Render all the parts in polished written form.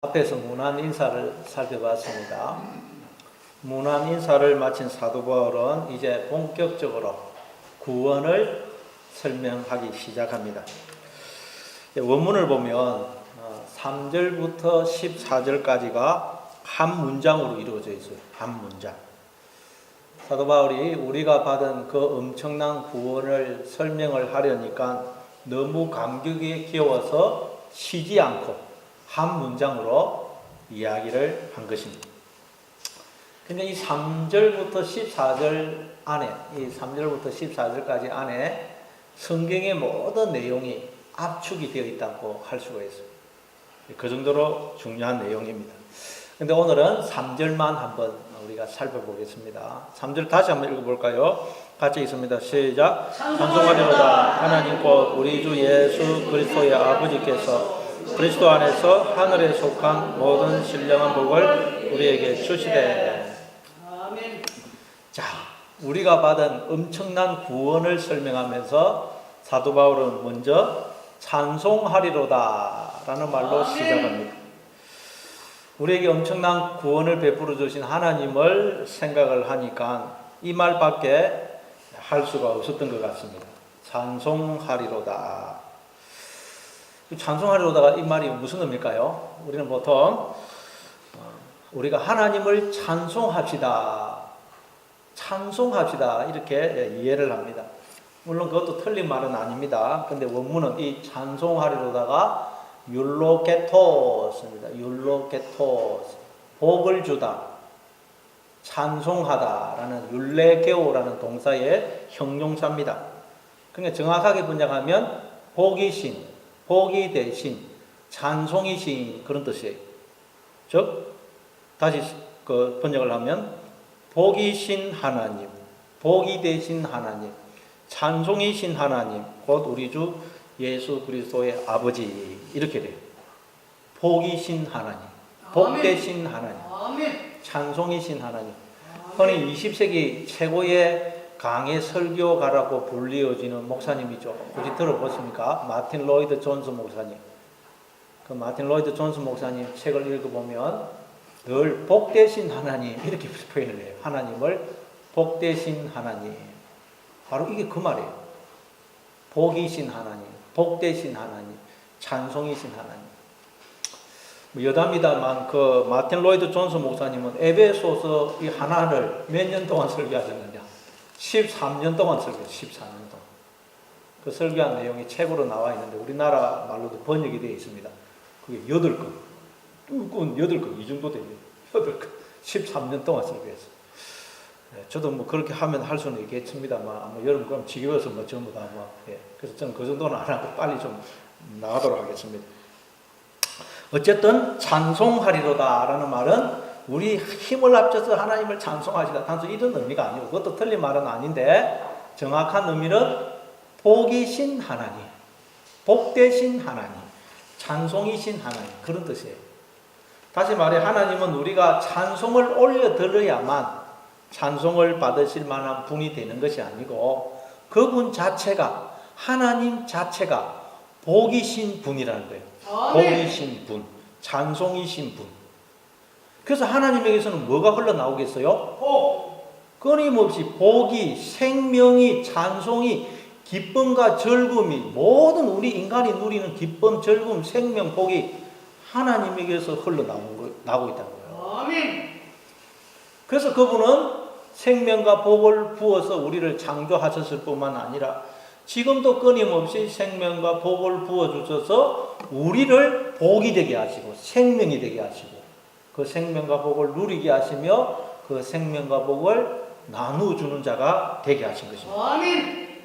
앞에서 문안 인사를 살펴봤습니다. 문안 인사를 마친 사도 바울은 이제 본격적으로 구원을 설명하기 시작합니다. 원문을 보면 3절부터 14절까지가 한 문장으로 이루어져 있어요. 한 문장. 사도 바울이 우리가 받은 그 엄청난 구원을 설명을 하려니까 너무 간격이 길어서 쉬지 않고 한 문장으로 이야기를 한 것입니다. 근데 이 3절부터 14절 안에, 이 3절부터 14절까지 안에 성경의 모든 내용이 압축이 되어 있다고 할 수가 있어요. 그 정도로 중요한 내용입니다. 근데 오늘은 3절만 한번 우리가 살펴보겠습니다. 3절 다시 한번 읽어볼까요? 같이 읽습니다. 시작. 찬송하리로다. 하나님 곧 우리 주 예수 그리스도의 아버지께서 그리스도 안에서 하늘에 속한 모든 신령한 복을 우리에게 주시되. 아멘. 자, 우리가 받은 엄청난 구원을 설명하면서 사도 바울은 먼저 찬송하리로다 라는 말로 시작합니다. 우리에게 엄청난 구원을 베풀어 주신 하나님을 생각을 하니까 이 말밖에 할 수가 없었던 것 같습니다. 찬송하리로다. 찬송하리로다가 이 말이 무슨 의미일까요? 우리는 보통 우리가 하나님을 찬송합시다. 찬송합시다. 이렇게 이해를 합니다. 물론 그것도 틀린 말은 아닙니다. 근데 원문은 이 찬송하리로다가 율로게토스입니다. 율로게토스. 복을 주다. 찬송하다라는 율레게오라는 동사의 형용사입니다. 그러니까 정확하게 번역하면 복이신, 복이 되신, 찬송이신 그런 뜻이에요. 즉 다시 번역을 하면 복이신 하나님, 복이 되신 하나님, 찬송이신 하나님, 곧 우리 주 예수 그리스도의 아버지 이렇게 돼요. 복이신 하나님, 복되신 하나님, 찬송이신 하나님. 흔히 20세기 최고의 강의 설교가라고 불리어지는 목사님이죠. 혹시 들어보십니까? 마틴 로이드 존스 목사님. 그 마틴 로이드 존스 목사님 책을 읽어보면 늘 복되신 하나님 이렇게 표현을 해요. 하나님을 복되신 하나님. 바로 이게 그 말이에요. 복이신 하나님, 복되신 하나님, 찬송이신 하나님. 여담이다만 그 마틴 로이드 존스 목사님은 에베소서 이 하나를 몇 년 동안 설교하셨느냐? 13년 동안 설교했어요. 13년 동안. 그 설교한 내용이 책으로 나와 있는데 우리나라 말로도 번역이 되어 있습니다. 그게 8권. 뚜껑 8권. 이 정도 되죠. 8권. 13년 동안 설교했어요. 네, 저도 뭐 그렇게 하면 할 수는 있겠습니다만 아마 여러분 그럼 지겨워서 뭐 전부 다 뭐. 예. 그래서 저는 그 정도는 안 하고 빨리 좀 나가도록 하겠습니다. 어쨌든 찬송하리로다 라는 말은 우리 힘을 합쳐서 하나님을 찬송하시다. 단순히 이런 의미가 아니고 그것도 틀린 말은 아닌데 정확한 의미는 복이신 하나님, 복되신 하나님, 찬송이신 하나님 그런 뜻이에요. 다시 말해 하나님은 우리가 찬송을 올려드려야만 찬송을 받으실 만한 분이 되는 것이 아니고 그분 자체가 하나님 자체가 복이신 분이라는 거예요. 복이신 분, 찬송이신 분. 그래서 하나님에게서는 뭐가 흘러나오겠어요? 끊임없이 복이, 생명이, 찬송이, 기쁨과 즐거움이 모든 우리 인간이 누리는 기쁨, 즐거움, 생명, 복이 하나님에게서 흘러나오고 있다는 거예요. 아멘. 그래서 그분은 생명과 복을 부어서 우리를 창조하셨을 뿐만 아니라 지금도 끊임없이 생명과 복을 부어주셔서 우리를 복이 되게 하시고 생명이 되게 하시고 그 생명과 복을 누리게 하시며 그 생명과 복을 나누어주는 자가 되게 하신 것입니다. 아멘.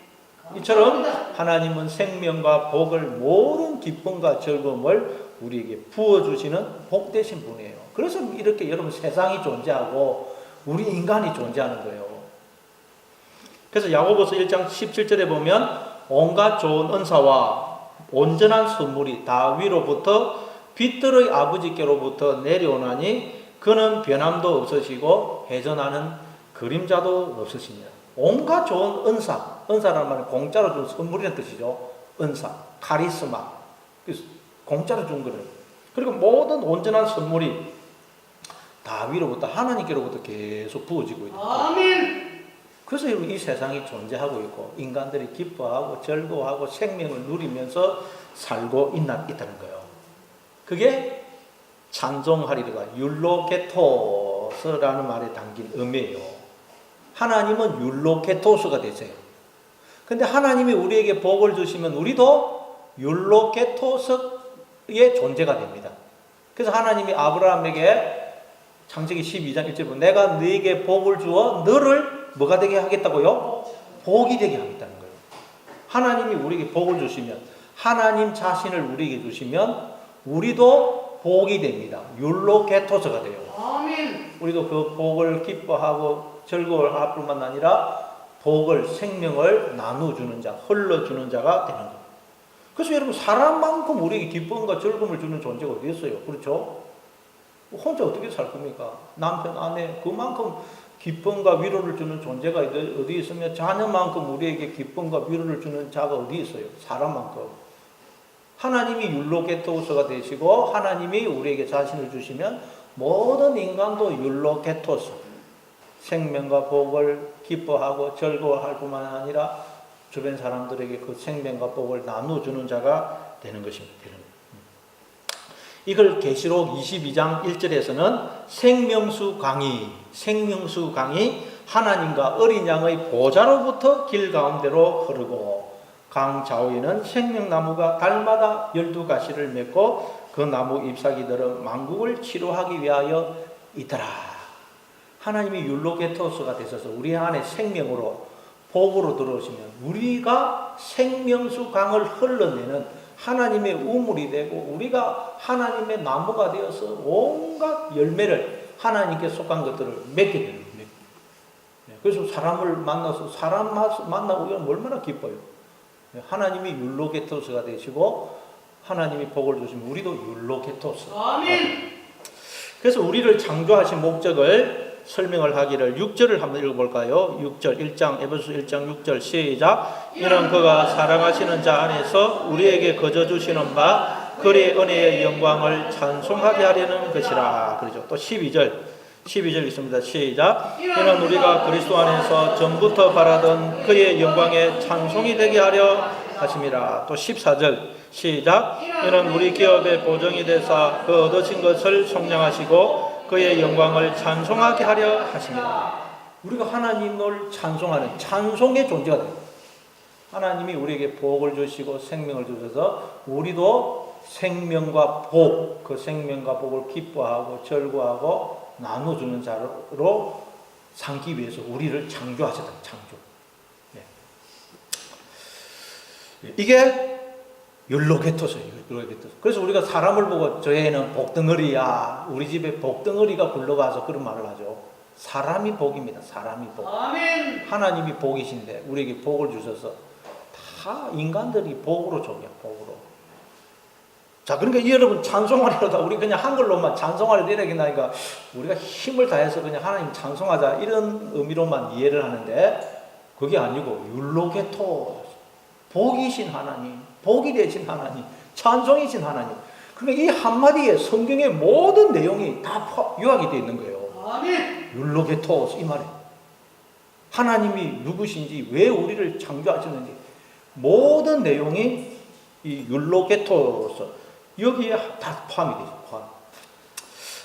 이처럼 하나님은 생명과 복을 모든 기쁨과 즐거움을 우리에게 부어주시는 복되신 분이에요. 그래서 이렇게 여러분 세상이 존재하고 우리 인간이 존재하는 거예요. 그래서 야고보서 1장 17절에 보면 온갖 좋은 은사와 온전한 선물이 다 위로부터 빛들의 아버지께로부터 내려오나니 그는 변함도 없으시고 회전하는 그림자도 없으시니라. 온갖 좋은 은사, 은사라는 말은 공짜로 준 선물이라는 뜻이죠. 은사, 카리스마, 공짜로 준 거를 그리고 모든 온전한 선물이 다 위로부터 하나님께로부터 계속 부어지고 있다. 아멘. 그래서 여러분 이 세상이 존재하고 있고 인간들이 기뻐하고 즐거워하고 생명을 누리면서 살고 있다는 거예요. 그게 찬송하리로가 율로케토스라는 말에 담긴 의미예요. 하나님은 율로케토스가 되세요. 근데 하나님이 우리에게 복을 주시면 우리도 율로케토스의 존재가 됩니다. 그래서 하나님이 아브라함에게 창세기 12장 1절에 보면 내가 너에게 복을 주어 너를 뭐가 되게 하겠다고요? 복이 되게 하겠다는 거예요. 하나님이 우리에게 복을 주시면 하나님 자신을 우리에게 주시면 우리도 복이 됩니다. 율로케토스가 돼요. 아멘. 우리도 그 복을 기뻐하고 즐거워할 뿐만 아니라 복을 생명을 나누어주는 자, 흘러주는 자가 되는 거예요. 그래서 여러분 사람만큼 우리에게 기쁨과 즐거움을 주는 존재가 어디 있어요? 그렇죠? 혼자 어떻게 살 겁니까? 남편, 아내 그만큼 기쁨과 위로를 주는 존재가 어디 있으며 자녀만큼 우리에게 기쁨과 위로를 주는 자가 어디 있어요? 사람만큼. 하나님이 율로케토스가 되시고 하나님이 우리에게 자신을 주시면 모든 인간도 율로케토스, 생명과 복을 기뻐하고 즐거워할 뿐만 아니라 주변 사람들에게 그 생명과 복을 나눠주는 자가 되는 것입니다. 이걸 계시록 22장 1절에서는 생명수 강이 하나님과 어린 양의 보좌로부터 길 가운데로 흐르고 강 좌우에는 생명나무가 달마다 12가지를 맺고 그 나무 잎사귀들은 만국을 치료하기 위하여 있더라. 하나님이 율로케토스가 되셔서 우리 안에 생명으로 복으로 들어오시면 우리가 생명수 강을 흘러내는 하나님의 우물이 되고 우리가 하나님의 나무가 되어서 온갖 열매를 하나님께 속한 것들을 맺게 되는 거예요. 그래서 사람을 만나서 사람 만나고 이러면 얼마나 기뻐요. 하나님이 율로케토스가 되시고 하나님이 복을 주시면 우리도 율로케토스. 아멘. 그래서 우리를 창조하신 목적을 설명을 하기를 6절을 한번 읽어볼까요? 6절 1장 에베소 1장 6절 시작. 이는 그가 사랑하시는 자 안에서 우리에게 거저 주시는 바 그의 은혜의 영광을 찬송하게 하려는 것이라. 그러죠. 또 12절 있습니다. 시작. 이는 우리가 그리스도 안에서 전부터 바라던 그의 영광의 찬송이 되게 하려 하심이라. 또 14절 시작. 이는 우리 기업의 보정이 되사 그 얻으신 것을 속량하시고 그의 영광을 찬송하게 하려 하십니다. 우리가 하나님을 찬송하는 찬송의 존재가 됩니다. 하나님이 우리에게 복을 주시고 생명을 주셔서 우리도 생명과 복, 그 생명과 복을 기뻐하고 즐거워하고 나눠주는 자로 삼기 위해서 우리를 창조하셨다. 창조. 네. 이게 율로케토스예요. 그래서 우리가 사람을 보고 저 애는 복덩어리야. 우리 집에 복덩어리가 굴러가서 그런 말을 하죠. 사람이 복입니다. 사람이 복. 아멘. 하나님이 복이신데 우리에게 복을 주셔서 다 인간들이 복으로 줘요. 복으로. 자, 그러니까 여러분 찬송하리로다. 우리 그냥 한글로만 찬송하리로 이렇게 나니까 우리가 힘을 다해서 그냥 하나님 찬송하자 이런 의미로만 이해를 하는데 그게 아니고 율로케토. 복이신 하나님, 복이 되신 하나님, 찬송이신 하나님. 그러니까 이 한마디에 성경의 모든 내용이 다 요약이 되어 있는 거예요. 아멘. 율로게토스 이 말에 하나님이 누구신지 왜 우리를 창조하셨는지 모든 내용이 이 율로게토스 여기에 다 포함이 되죠.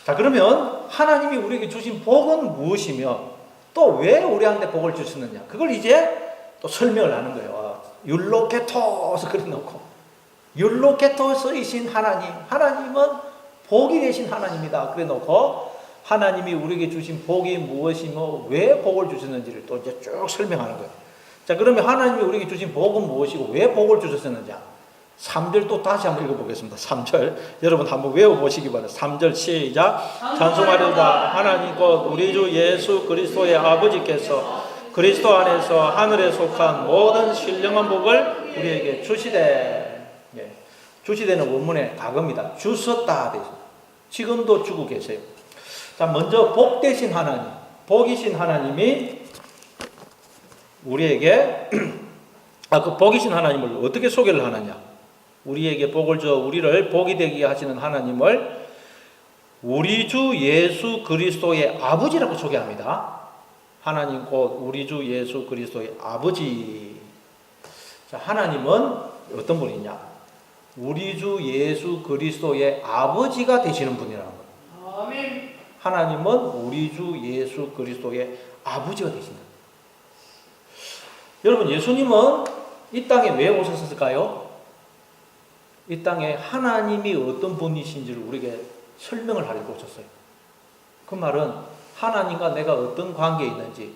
자, 그러면 하나님이 우리에게 주신 복은 무엇이며 또 왜 우리한테 복을 주셨느냐? 그걸 이제 또 설명을 하는 거예요. 율로케토스 그래 놓고 율로케토스이신 하나님, 하나님은 복이 되신 하나님이다 그래 놓고 하나님이 우리에게 주신 복이 무엇이며 왜 복을 주셨는지를 또 이제 쭉 설명하는 거예요. 자, 그러면 하나님이 우리에게 주신 복은 무엇이고 왜 복을 주셨느냐? 3절 또 다시 한번 읽어보겠습니다. 3절 여러분 한번 외워보시기 바랍니다. 3절 시작. 찬송하려다 하나님 곧 우리 주 예수 그리스도의 아버지께서 그리스도 안에서 하늘에 속한 모든 신령한 복을 우리에게 주시되. 예. 주시되는 원문의 과거입니다. 주셨다. 지금도 주고 계세요. 자, 먼저 복 되신 하나님, 복이신 하나님이 우리에게 그 복이신 하나님을 어떻게 소개를 하느냐? 우리에게 복을 줘 우리를 복이 되게 하시는 하나님을 우리 주 예수 그리스도의 아버지라고 소개합니다. 하나님 곧 우리 주 예수 그리스도의 아버지. 자, 하나님은 어떤 분이냐? 우리 주 예수 그리스도의 아버지가 되시는 분이라는 거예요. 아멘. 하나님은 우리 주 예수 그리스도의 아버지가 되신다. 여러분, 예수님은 이 땅에 왜 오셨을까요? 이 땅에 하나님이 어떤 분이신지를 우리에게 설명을 하려고 오셨어요. 그 말은 하나님과 내가 어떤 관계에 있는지,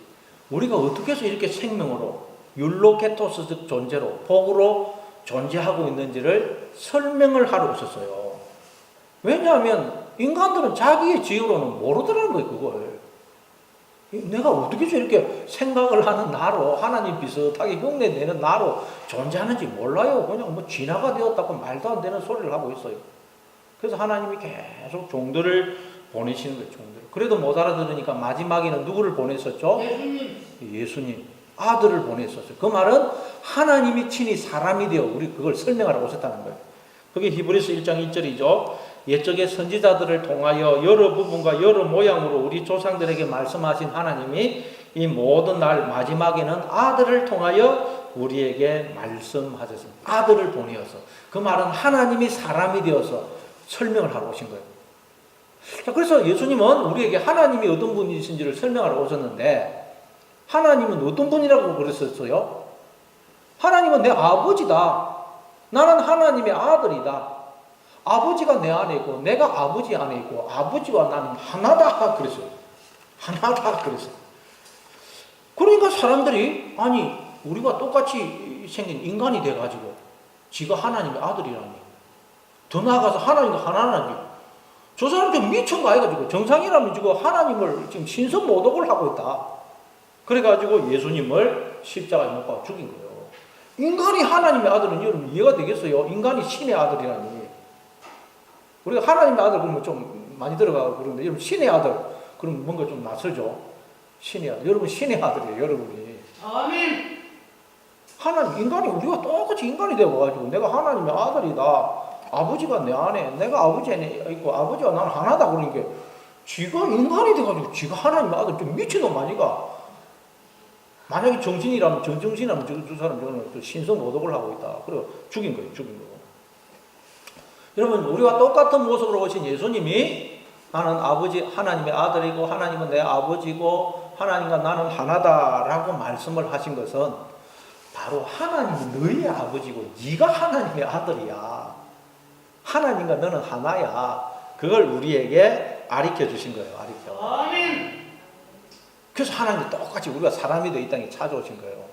우리가 어떻게 해서 이렇게 생명으로 율로케토스적 존재로 복으로 존재하고 있는지를 설명을 하러 오셨어요. 왜냐하면 인간들은 자기의 지혜로는 모르더라는 거예요. 그걸 내가 어떻게 해서 이렇게 생각을 하는 나로, 하나님 비슷하게 흉내내는 나로 존재하는지 몰라요. 그냥 뭐 진화가 되었다고 말도 안 되는 소리를 하고 있어요. 그래서 하나님이 계속 종들을 보내시는 거예요. 종들. 그래도 못 알아들으니까 마지막에는 누구를 보냈었죠? 예수님. 아들을 보냈었어요. 그 말은 하나님이 친히 사람이 되어 우리 그걸 설명하러 오셨다는 거예요. 그게 히브리서 1장 1절이죠. 옛적의 선지자들을 통하여 여러 부분과 여러 모양으로 우리 조상들에게 말씀하신 하나님이 이 모든 날 마지막에는 아들을 통하여 우리에게 말씀하셨습니다. 아들을 보내어서. 그 말은 하나님이 사람이 되어서 설명을 하러 오신 거예요. 자, 그래서 예수님은 우리에게 하나님이 어떤 분이신지를 설명하러 오셨는데, 하나님은 어떤 분이라고 그랬었어요? 하나님은 내 아버지다. 나는 하나님의 아들이다. 아버지가 내 안에 있고 내가 아버지 안에 있고 아버지와 나는 하나다 그랬어요. 하나다 그랬어요. 그러니까 사람들이 아니 우리가 똑같이 생긴 인간이 돼가지고 지가 하나님의 아들이라니, 더 나아가서 하나님과 하나라니, 저 사람 좀 미친 거 아니가지고 정상이라면 지금 하나님을 지금 신선모독을 하고 있다. 그래가지고 예수님을 십자가에 못 박아 죽인 거예요. 인간이 하나님의 아들은 여러분 이해가 되겠어요? 인간이 신의 아들이라니. 우리가 하나님의 아들 그러면 좀 많이 들어가고 그러는데, 여러분 신의 아들 그러면 뭔가 좀 낯설죠? 신의 아들. 여러분 신의 아들이에요. 여러분이. 아멘. 하나님, 인간이 우리가 똑같이 인간이 되어가지고 내가 하나님의 아들이다. 아버지가 내 안에, 내가 아버지 안에 있고 아버지와 나는 하나다. 그러니까 지가 인간이 돼가지고 지가 하나님의 아들, 좀 미친놈 아니가? 만약에 정신이라면, 정신이라면 저 사람 저는 신성모독을 하고 있다. 그리고 죽인 거예요. 죽인 거고. 여러분, 우리와 똑같은 모습으로 오신 예수님이 나는 아버지, 하나님의 아들이고 하나님은 내 아버지고 하나님과 나는 하나다라고 말씀을 하신 것은 바로 하나님이 너희 아버지고 네가 하나님의 아들이야. 하나님과 너는 하나야. 그걸 우리에게 가르쳐 주신 거예요. 가르쳐. 아멘. 그래서 하나님이 똑같이 우리가 사람이 되어 이 땅에 찾아오신 거예요.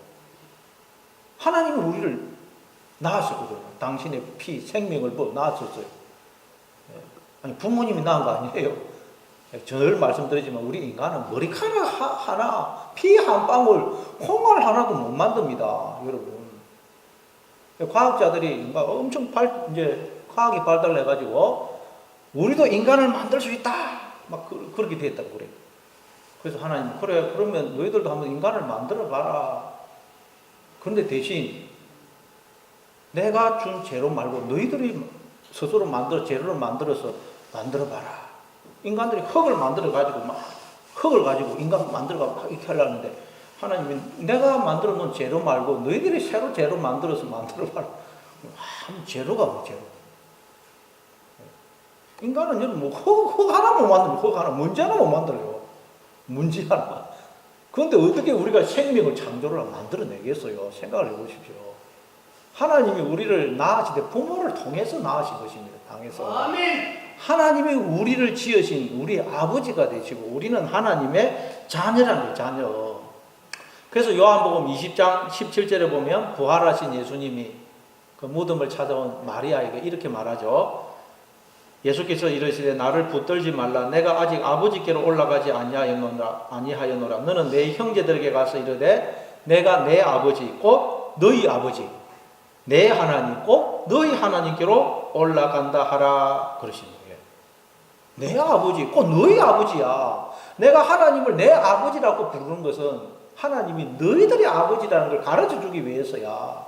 하나님은 우리를 낳았었거든요. 당신의 피, 생명을 낳았었어요. 아니, 부모님이 낳은 거 아니에요. 늘 말씀드리지만 우리 인간은 머리카락 하나, 피 한 방울, 콩알 하나도 못 만듭니다. 여러분. 과학자들이 엄청 이제 과학이 발달해가지고 우리도 인간을 만들 수 있다. 막 그렇게 됐다고 그래요. 그래서 하나님, 그래, 그러면 너희들도 한번 인간을 만들어 봐라. 그런데 대신 내가 준 재료 말고 너희들이 스스로 재료를 만들어서 만들어 봐라. 인간들이 흙을 만들어 가지고 막 흙을 가지고 인간 만들어 가지고 이렇게 하려는데, 하나님이 내가 만들어 놓은 재료 말고 너희들이 새로 재료 만들어서 만들어 봐라. 재료가 뭐 재료? 인간은 여러분 뭐 흙 하나 못 만들면 흙 하나, 먼지 하나 못 만들어요. 문지 하나. 그런데 어떻게 우리가 생명을 창조를 만들어내겠어요? 생각을 해보십시오. 하나님이 우리를 낳으실 때 부모를 통해서 낳으신 것입니다. 당해서. 아멘. 하나님이 우리를 지으신 우리 아버지가 되시고 우리는 하나님의 자녀라는 거예요. 자녀. 그래서 요한복음 20장 17절에 보면 부활하신 예수님이 그 무덤을 찾아온 마리아에게 이렇게 말하죠. 예수께서 이르시되 나를 붙들지 말라. 내가 아직 아버지께로 올라가지 아니하였노라. 너는 내 형제들에게 가서 이르되 내가 내 아버지 곧 너희 아버지, 내 하나님 곧 너희 하나님께로 올라간다 하라 그러시는 거예요. 내 아버지 곧 너희 아버지야. 내가 하나님을 내 아버지라고 부르는 것은 하나님이 너희들의 아버지라는 걸 가르쳐 주기 위해서야.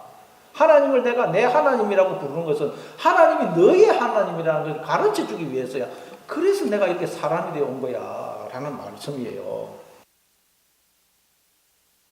하나님을 내가 내 하나님이라고 부르는 것은 하나님이 너의 하나님이라는 것을 가르쳐 주기 위해서야. 그래서 내가 이렇게 사람이 되어 온 거야 라는 말씀이에요.